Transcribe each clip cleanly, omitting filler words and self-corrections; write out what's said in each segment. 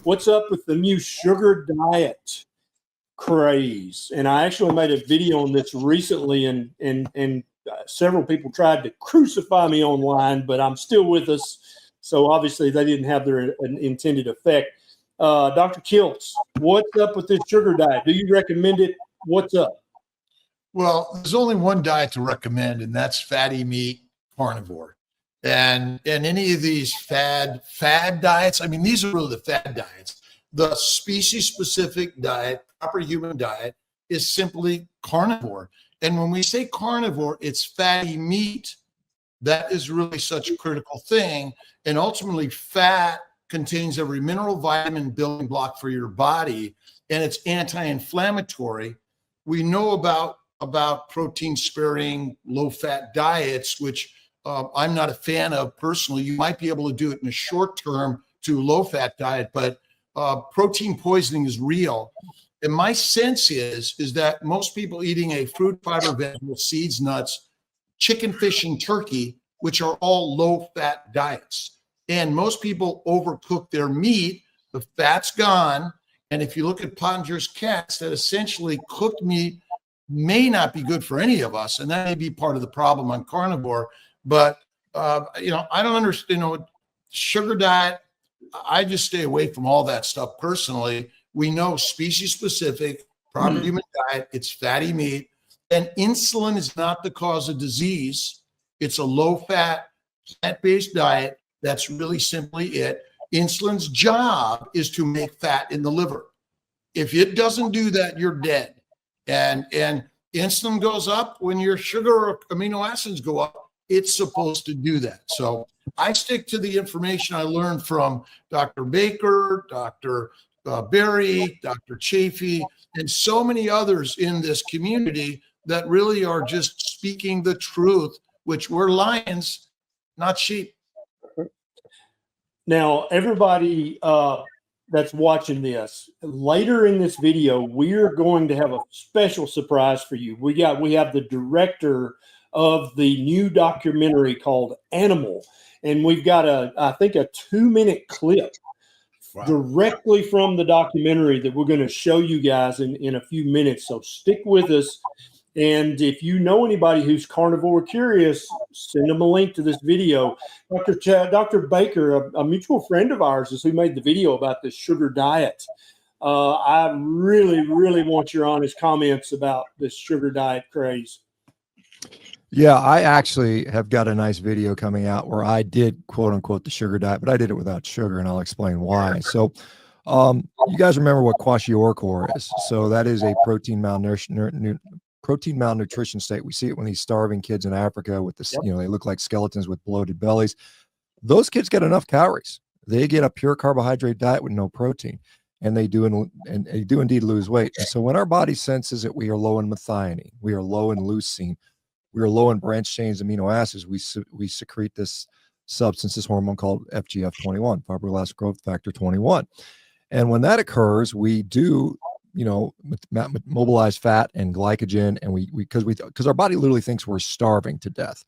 What's up with the new sugar diet craze? And I actually made a video on this recently, and several people tried to crucify me online, but I'm still with us. So obviously they didn't have their intended effect. Dr. Kiltz, what's up with this sugar diet? Do you recommend it? What's up? Well, there's only one diet to recommend, and that's fatty meat carnivore. And any of these fad diets, I mean, these are really the fad diets. The species-specific diet, proper human diet, is simply carnivore. And when we say carnivore, it's fatty meat. That is really such a critical thing. And ultimately, fat contains every mineral, vitamin building block for your body, and it's anti-inflammatory. We know about protein-sparing, low-fat diets, which I'm not a fan of personally. You might be able to do it in the short term to a low-fat diet, but protein poisoning is real. And my sense is that most people eating a fruit, fiber, vegetable, seeds, nuts, chicken, fish, and turkey, which are all low-fat diets. And most people overcook their meat. The fat's gone. And if you look at Pottinger's cats, that essentially cooked meat may not be good for any of us. And that may be part of the problem on carnivore. But, I don't understand, sugar diet, I just stay away from all that stuff personally. We know species-specific, proper human diet, it's fatty meat. And insulin is not the cause of disease. It's a low-fat, plant-based diet. That's really simply it. Insulin's job is to make fat in the liver. If it doesn't do that, you're dead. And insulin goes up when your sugar or amino acids go up. It's supposed to do that. So I stick to the information I learned from Dr. Baker, Dr. Berry, Dr. Chaffee, and so many others in this community that really are just speaking the truth, which we're lions, not sheep. Now, everybody that's watching this, later in this video, we're going to have a special surprise for you. We have the director of the new documentary called Animal, and we've got I think a 2-minute clip directly from the documentary that we're going to show you guys in a few minutes. So stick with us. And if you know anybody who's carnivore curious, send them a link to this video. Dr. Baker, a mutual friend of ours, is who made the video about this sugar diet. I really, really want your honest comments about this sugar diet craze. Yeah, I actually have got a nice video coming out where I did quote unquote the sugar diet, but I did it without sugar, and I'll explain why. So you guys remember what kwashiorkor is. So that is a protein malnutrition state. We see it when these starving kids in Africa with this, they look like skeletons with bloated bellies. Those kids get enough calories. They get a pure carbohydrate diet with no protein, and they do indeed lose weight. And so when our body senses that we are low in methionine, we are low in leucine, we are low in branched chains amino acids, we secrete this substance, this hormone called FGF21, fibroblast growth factor 21. And when that occurs, we do mobilize fat and glycogen, and because our body literally thinks we're starving to death.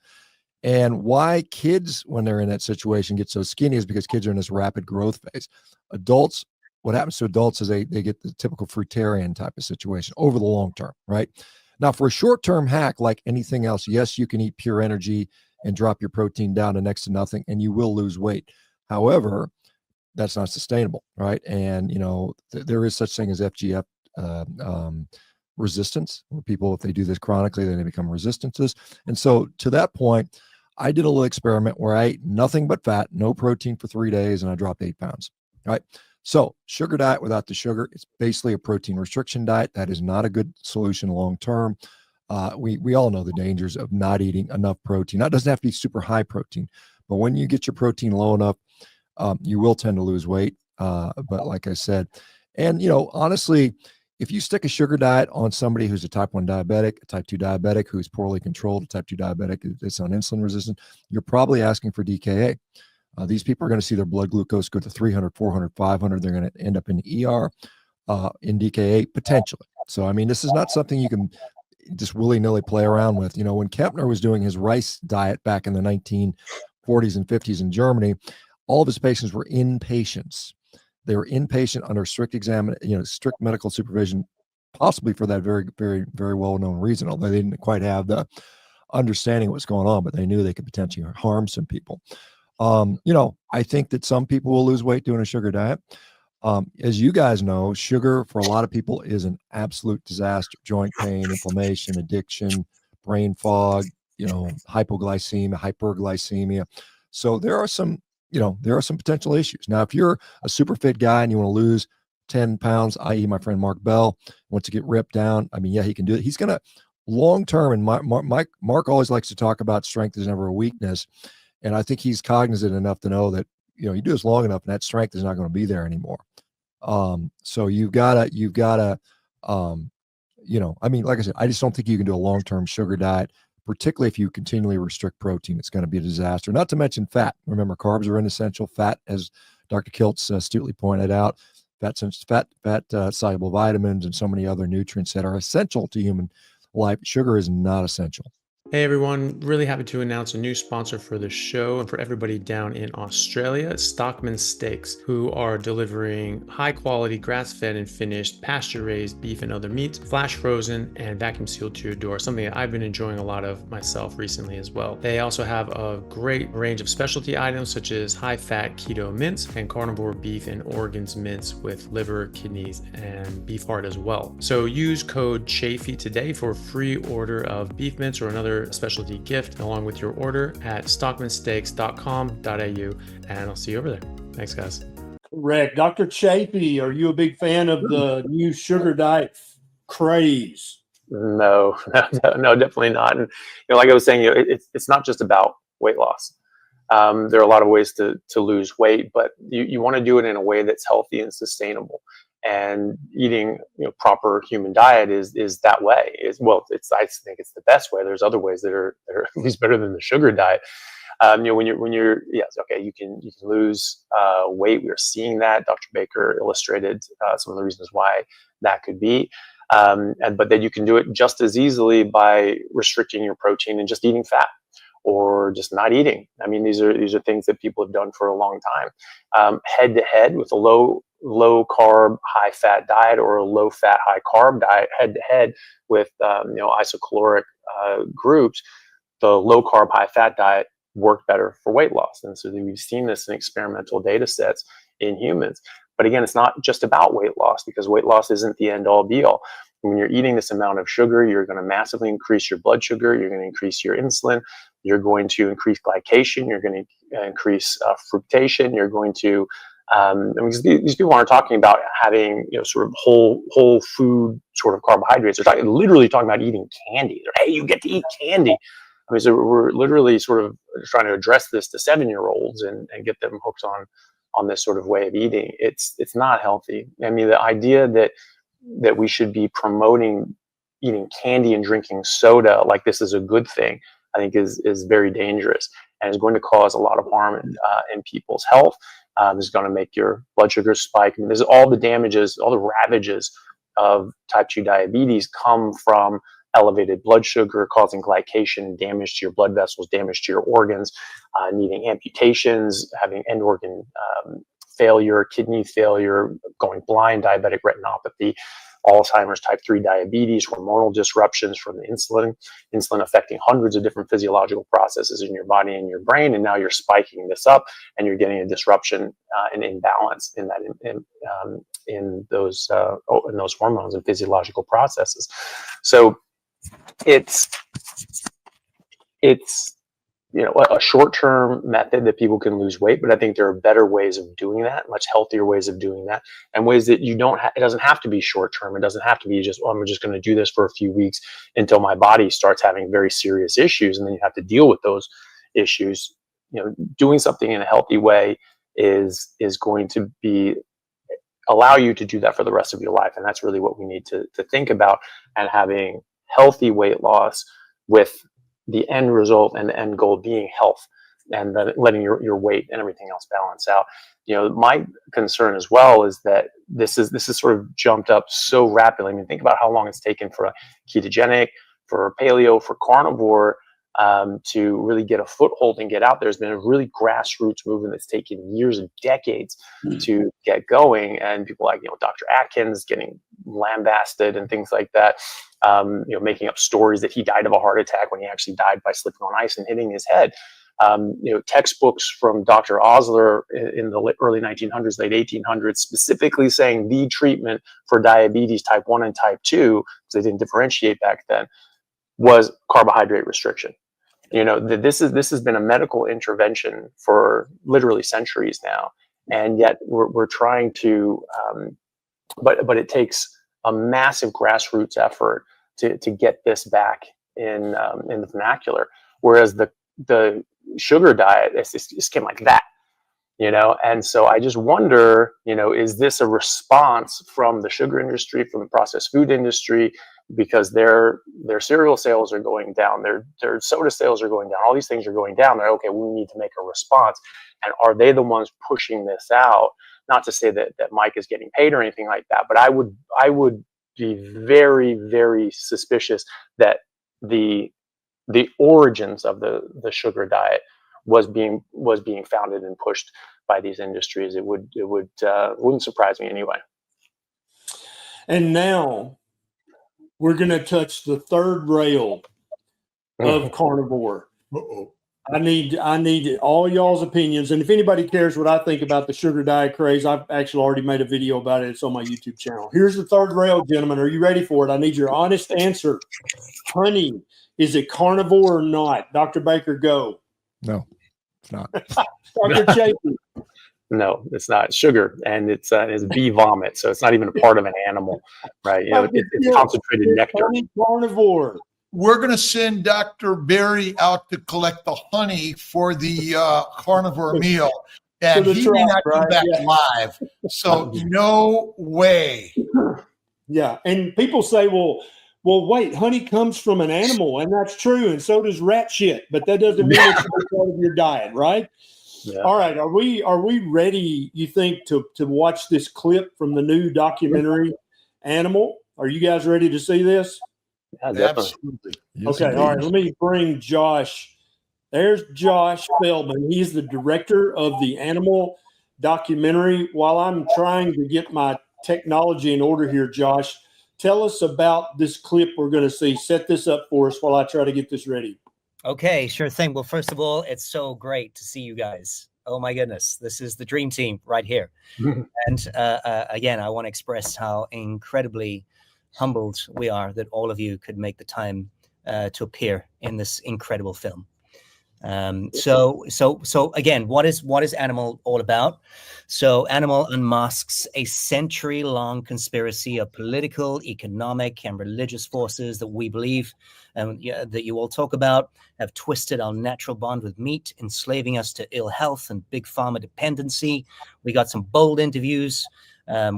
And why kids, when they're in that situation, get so skinny is because kids are in this rapid growth phase. Adults, what happens to adults is they get the typical fruitarian type of situation over the long term, right? Now, for a short-term hack, like anything else, yes, you can eat pure energy and drop your protein down to next to nothing, and you will lose weight. However, that's not sustainable, right? And there is such thing as FGF resistance, where people, if they do this chronically, then they become resistant to this. And so, to that point, I did a little experiment where I ate nothing but fat, no protein for 3 days, and I dropped 8 pounds. Right. So, sugar diet without the sugar, it's basically a protein restriction diet. That is not a good solution long term. We all know the dangers of not eating enough protein. That doesn't have to be super high protein, but when you get your protein low enough, you will tend to lose weight. But like I said, and honestly, if you stick a sugar diet on somebody who's a type 1 diabetic, a type 2 diabetic who's poorly controlled, a type 2 diabetic that's on insulin resistant, you're probably asking for DKA. These people are going to see their blood glucose go to 300, 400, 500. They're going to end up in the ER, in DKA potentially. So, I mean, this is not something you can just willy-nilly play around with. When Kempner was doing his rice diet back in the 1940s and 50s in Germany, all of his patients were inpatients. They were inpatient under strict strict medical supervision, possibly for that very, very, very well-known reason, although they didn't quite have the understanding of what's going on, but they knew they could potentially harm some people. I think that some people will lose weight doing a sugar diet. As you guys know, sugar for a lot of people is an absolute disaster: joint pain, inflammation, addiction, brain fog, hypoglycemia, hyperglycemia. So there are some potential issues. Now, if you're a super fit guy and you want to lose 10 pounds, i.e. my friend Mark Bell wants to get ripped down, I mean, yeah, he can do it. He's going to long term, and Mark always likes to talk about strength is never a weakness. And I think he's cognizant enough to know that, you do this long enough and that strength is not going to be there anymore. So you've gotta, I mean, like I said, I just don't think you can do a long-term sugar diet, particularly if you continually restrict protein. It's going to be a disaster. Not to mention fat. Remember, carbs are inessential. Fat, as Dr. Kiltz astutely pointed out, fat soluble vitamins and so many other nutrients that are essential to human life. Sugar is not essential. Hey everyone, really happy to announce a new sponsor for the show and for everybody down in Australia, Stockman Steaks, who are delivering high quality grass-fed and finished pasture-raised beef and other meats, flash frozen and vacuum sealed to your door, something that I've been enjoying a lot of myself recently as well. They also have a great range of specialty items such as high-fat keto mince and carnivore beef and organs mince with liver, kidneys, and beef heart as well. So use code Chaffee today for a free order of beef mince or another specialty gift along with your order at stockmansteaks.com.au, and I'll see you over there. Thanks, guys. Correct. Dr. Chaffee, are you a big fan of the new sugar diet craze? No, definitely not. And like I was saying, it's not just about weight loss. There are a lot of ways to lose weight, but you want to do it in a way that's healthy and sustainable. And eating proper human diet is that way. I think it's the best way. There's other ways that are at least better than the sugar diet. Yes, okay, you can lose weight. We're seeing that. Dr. Baker illustrated some of the reasons why that could be. But then you can do it just as easily by restricting your protein and just eating fat, or just not eating. I mean, these are things that people have done for a long time. Head to head with a low carb, high fat diet, or a low fat, high carb diet, head to head with isocaloric groups, the low carb, high fat diet worked better for weight loss. And so we've seen this in experimental data sets in humans. But again, it's not just about weight loss, because weight loss isn't the end all be all. When you're eating this amount of sugar, you're going to massively increase your blood sugar. You're going to increase your insulin. You're going to increase glycation. You're going to increase fructation. You're going to these people aren't talking about having sort of whole food sort of carbohydrates. They're literally talking about eating candy. Hey, you get to eat candy. I mean, so we're literally sort of trying to address this to 7-year-olds and get them hooked on this sort of way of eating. It's not healthy. I mean, the idea that we should be promoting eating candy and drinking soda like this is a good thing, I think is very dangerous and is going to cause a lot of harm in people's health. This is going to make your blood sugar spike. I mean, there's all the damages, all the ravages of type 2 diabetes come from elevated blood sugar, causing glycation, damage to your blood vessels, damage to your organs, needing amputations, having end organ failure, kidney failure, going blind, diabetic retinopathy, Alzheimer's, type 3 diabetes, hormonal disruptions from the insulin affecting hundreds of different physiological processes in your body and your brain. And now you're spiking this up and you're getting a disruption and imbalance in those hormones and physiological processes. So it's a short-term method that people can lose weight, but I think there are better ways of doing that, much healthier ways of doing that, and ways that it doesn't have to be short-term. It doesn't have to be just, I'm just going to do this for a few weeks until my body starts having very serious issues, and then you have to deal with those issues. Doing something in a healthy way is going to allow you to do that for the rest of your life, and that's really what we need to think about, and having healthy weight loss with the end result and the end goal being health, and then letting your weight and everything else balance out. My concern as well is that this is sort of jumped up so rapidly. I mean, think about how long it's taken for a ketogenic, for paleo, for carnivore to really get a foothold and get out there. There's been a really grassroots movement that's taken years and decades to get going, and people like, Dr. Atkins getting lambasted and things like that, making up stories that he died of a heart attack when he actually died by slipping on ice and hitting his head. Textbooks from Dr. Osler in the early 1900s, late 1800s, specifically saying the treatment for diabetes type 1 and type 2, because they didn't differentiate back then, was carbohydrate restriction. This has been a medical intervention for literally centuries now, and yet we're trying to, but it takes a massive grassroots effort to get this back in the vernacular. Whereas the sugar diet, it's came like that, and so I just wonder, is this a response from the sugar industry, from the processed food industry, because their cereal sales are going down, their soda sales are going down, all these things are going down. They're okay, we need to make a response. And are they the ones pushing this out? Not to say that Mike is getting paid or anything like that, but I would be very, very suspicious that the origins of the sugar diet was being founded and pushed by these industries. It wouldn't surprise me anyway. And now we're going to touch the third rail of carnivore. Uh-oh. I need all y'all's opinions. And if anybody cares what I think about the sugar diet craze, I've actually already made a video about it. It's on my YouTube channel. Here's the third rail, gentlemen. Are you ready for it? I need your honest answer. Honey, is it carnivore or not? Dr. Baker, go. No, it's not. Dr. Chaffee. No, it's not sugar, and it's bee vomit, so it's not even a part of an animal, right? It's concentrated nectar. Honey carnivore. We're going to send Dr. Barry out to collect the honey for the carnivore meal, and he may not come back live. So no way. Yeah, and people say, well, wait, honey comes from an animal, and that's true, and so does rat shit, but that doesn't mean it's part of your diet, right? Yeah. All right, are we ready, you think, to watch this clip from the new documentary Animal? Are you guys ready to see this? Yeah, definitely. Absolutely. Okay, all right, let me bring Josh. There's Josh Feldman. He's the director of the Animal documentary. While I'm trying to get my technology in order here, Josh, tell us about this clip we're going to see. Set this up for us while I try to get this ready. Okay, sure thing. Well, first of all, it's so great to see you guys. Oh my goodness, this is the dream team right here. And again, I want to express how incredibly humbled we are that all of you could make the time to appear in this incredible film. So again, what is Animal all about? So Animal unmasks a century-long conspiracy of political, economic, and religious forces that we believe that you all talk about have twisted our natural bond with meat, enslaving us to ill health and big pharma dependency. We got some bold interviews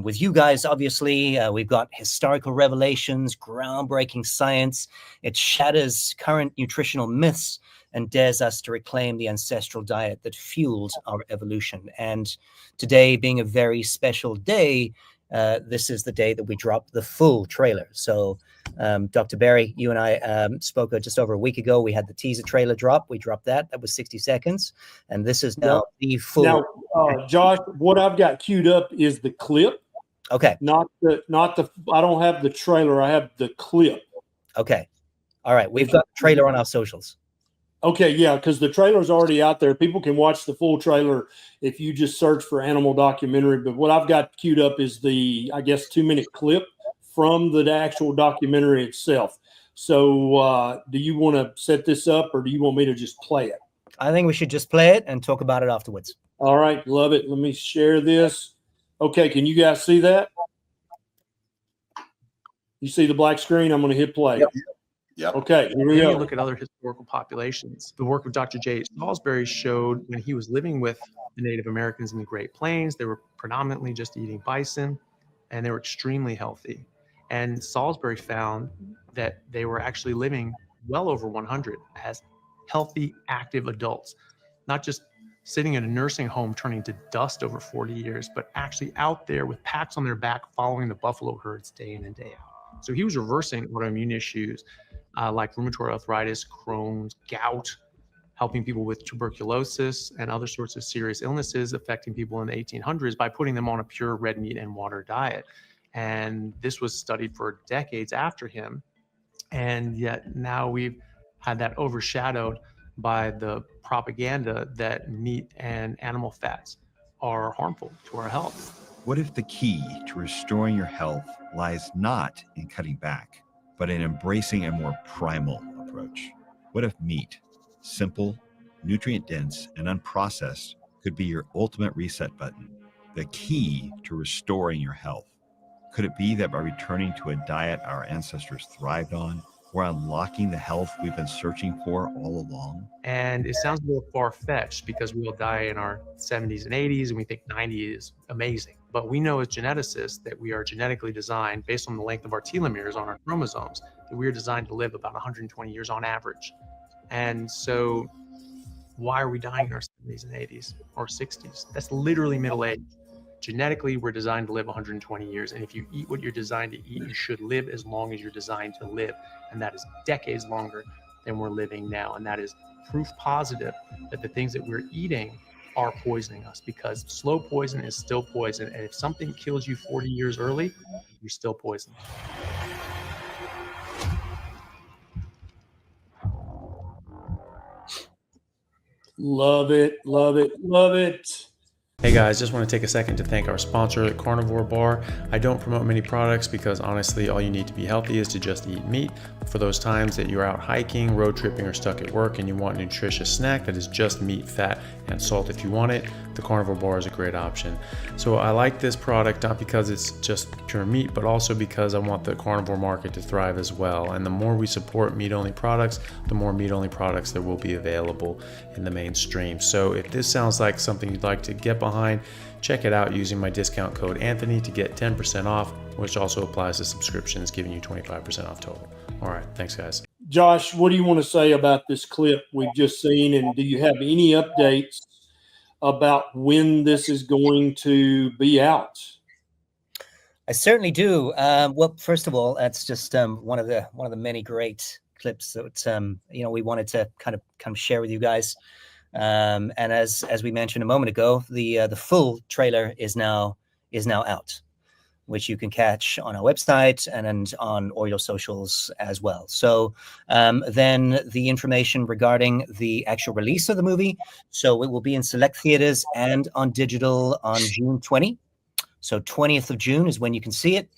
with you guys, obviously. We've got historical revelations, groundbreaking science. It shatters current nutritional myths and dares us to reclaim the ancestral diet that fueled our evolution. And today being a very special day, this is the day that we drop the full trailer. So Dr. Barry, you and I spoke just over a week ago. We had the teaser trailer drop. We dropped that. That was 60 seconds. And this is now the full. Now, Josh, what I've got queued up is the clip. Okay. Not the, I don't have the trailer. I have the clip. Okay. All right. We've got the trailer on our socials. Okay, yeah, because the trailer's already out there. People can watch the full trailer if you just search for Animal documentary. But what I've got queued up is the, I guess, 2-minute clip from the actual documentary itself. So do you want to set this up, or do you want me to just play it? I think we should just play it and talk about it afterwards. All right, love it. Let me share this. Okay, can you guys see that? You see the black screen? I'm going to hit play. Yep. Yep. Okay, here we go. Look at other historical populations. The work of Dr. J. Salisbury showed when he was living with the Native Americans in the Great Plains, they were predominantly just eating bison, and they were extremely healthy. And Salisbury found that they were actually living well over 100 as healthy, active adults, not just sitting in a nursing home turning to dust over 40 years, but actually out there with packs on their back following the buffalo herds day in and day out. So he was reversing autoimmune issues like rheumatoid arthritis, Crohn's, gout, helping people with tuberculosis and other sorts of serious illnesses affecting people in the 1800s by putting them on a pure red meat and water diet. And this was studied for decades after him. And yet now we've had that overshadowed by the propaganda that meat and animal fats are harmful to our health. What if the key to restoring your health lies not in cutting back, but in embracing a more primal approach? What if meat, simple, nutrient-dense, and unprocessed, could be your ultimate reset button, the key to restoring your health? Could it be that by returning to a diet our ancestors thrived on, we're unlocking the health we've been searching for all along? And it sounds a little far-fetched because we all die in our 70s and 80s and we think 90 is amazing. But we know as geneticists that we are genetically designed, based on the length of our telomeres on our chromosomes, that we are designed to live about 120 years on average. And so why are we dying in our 70s and 80s or 60s? That's literally middle age. Genetically, we're designed to live 120 years. And if you eat what you're designed to eat, you should live as long as you're designed to live. And that is decades longer than we're living now. And that is proof positive that the things that we're eating are poisoning us, because slow poison is still poison. And if something kills you 40 years early, you're still poisoned. Love it, love it, love it. Hey guys, just want to take a second to thank our sponsor, Carnivore Bar. I don't promote many products because honestly, all you need to be healthy is to just eat meat. For those times that you're out hiking, road tripping, or stuck at work and you want a nutritious snack that is just meat, fat, and salt if you want it, the Carnivore Bar is a great option. So I like this product not because it's just pure meat, but also because I want the carnivore market to thrive as well. And the more we support meat-only products, the more meat-only products there will be available in the mainstream. So if this sounds like something you'd like to get behind, check it out using my discount code Anthony to get 10% off, which also applies to subscriptions, giving you 25% off total. All right, thanks guys. Josh, what do you want to say about this clip we've just seen? And do you have any updates about when this is going to be out? I certainly do. Well, first of all, that's just one of the many great clips that we wanted to kind of share with you guys. And as we mentioned a moment ago, the full trailer is now out, which you can catch on our website and on all your socials as well. So then the information regarding the actual release of the movie. So it will be in select theaters and on digital on June 20. So 20th of June is when you can see it.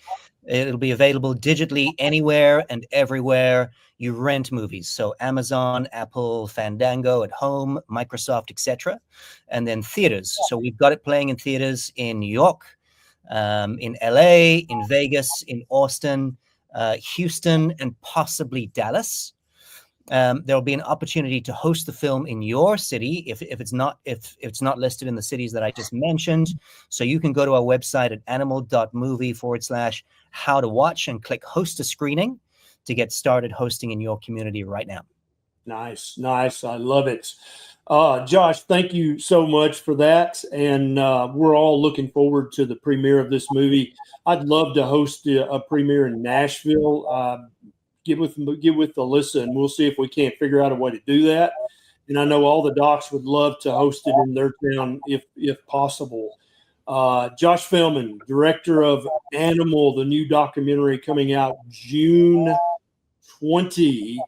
It'll be available digitally anywhere and everywhere you rent movies. So Amazon, Apple, Fandango, at home, Microsoft, etc. And then theaters. So we've got it playing in theaters in New York, in LA, in Vegas, in Austin, Houston, and possibly Dallas. There'll be an opportunity to host the film in your city if it's not listed in the cities that I just mentioned. So you can go to our website at animal.movie/how to watch and click host a screening to get started hosting in your community right now. Nice. I love it. Josh, thank you so much for that. And we're all looking forward to the premiere of this movie. I'd love to host a premiere in Nashville. Get with Alyssa, and we'll see if we can't figure out a way to do that. And I know all the docs would love to host it in their town if possible. Josh Feldman, director of Animal, the new documentary coming out June 20.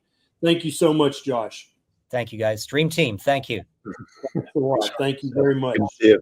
Thank you so much, Josh. Thank you, guys. Dream team. Thank you. Thank you very much. Good to see you.